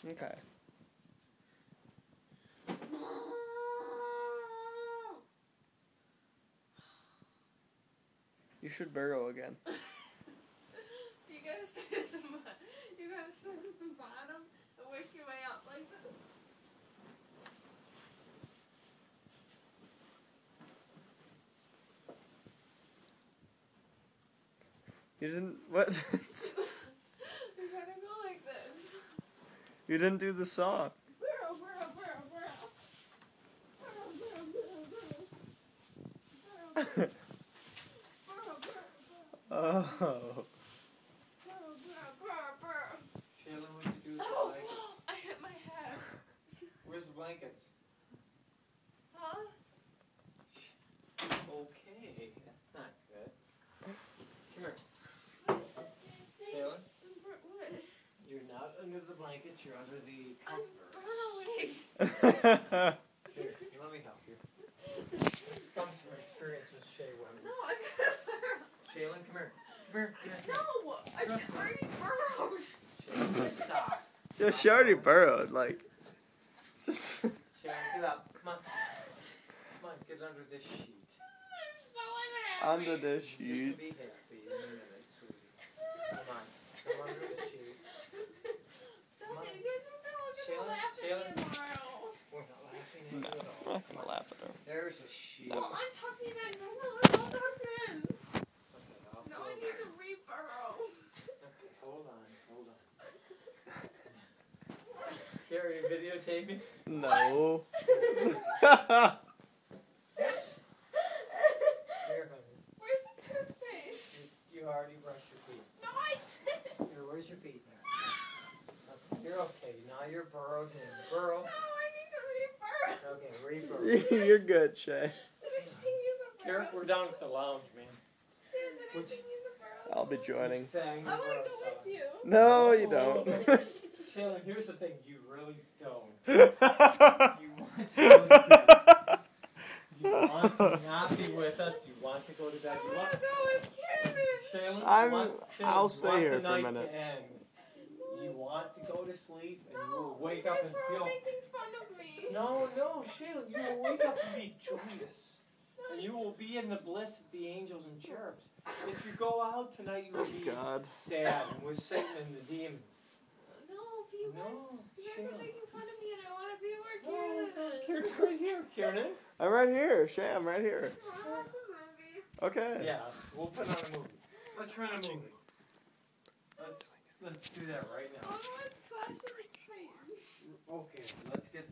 Okay. You should burrow again. You gotta start at the You gotta start at the bottom and work your way up like this. You didn't what? You gotta go like this. You didn't do the song. Burrow, burrow, burrow, burrow. Burrow, burrow, burrow, burrow. Burrow, burrow. Burrow, burrow, burrow. Oh. Burrow, burrow, burrow, burrow. Shaylin, what'd you do with the Oh, blankets? I hit my head. Where's the blankets? Huh? Okay, that's not good. Come here. Shaylin, What? you're not under the blankets, you're under the I'm comforter. burrowing. Here, let me help you. This comes from experience with Shay Webber. No, I gotta burrow. Shaylin, come here. Come here. No, I already burrowed. Shaylin, stop. Yeah, she already burrowed, like. Shaylin, get up. Come on. Come on, get under this sheet. I'm so unhappy. Under the You sheet. can be happy in a minute, sweetie. Come on. Come under the sheet. Stop it, you guys are gonna Shaylin, laugh at Shaylin. me tomorrow. We're not laughing at No, you at I'm all. not gonna laugh at her. There's a sheet. Well, untuck me then. No, I'm all tucked in. Okay, I'll No, go. I need to re-burrow. Okay, hold on, hold on. Gary, videotaping? No. Here, honey. Where's the toothpaste? You already brushed your teeth. No, I didn't. Here, where's your feet now? Okay, you're okay. Now you're burrowed in. Burrow. No, I need to re-burrow. Okay, re-burrow. You're good, Shay. Did I sing you the Here, burrow? we're down at the lounge, man. Did I Which- sing you the burrow? I'll be song? joining. You sang the I want to burrow go with song. you. No, you don't. Shaylin, here's the thing. You really don't. You want to go to bed. You want to not be with us. You want to go to bed. I You want want to go with Candace. Shaylin, I'll you stay want here the for a night minute. to end. You want to go to sleep, and you No, will wake you up guys and were all feel. making fun of me. No, Shaylin, you will wake up and be joyous, and you will be in the bliss of the angels and cherubs. And if you go out tonight, you will be God. sad and with Satan and the demons. No, if you guys, No, you guys are Shaylin. making fun of me and I want to be where No, Candace is. Kieran's right here, Kieran. I'm right here, Shay. I'm right here. I want a movie. Okay. Yes, we'll put on a movie. Let's run a movie. Let's do that right now. Otherwise, Clash of the Titans. Okay, let's get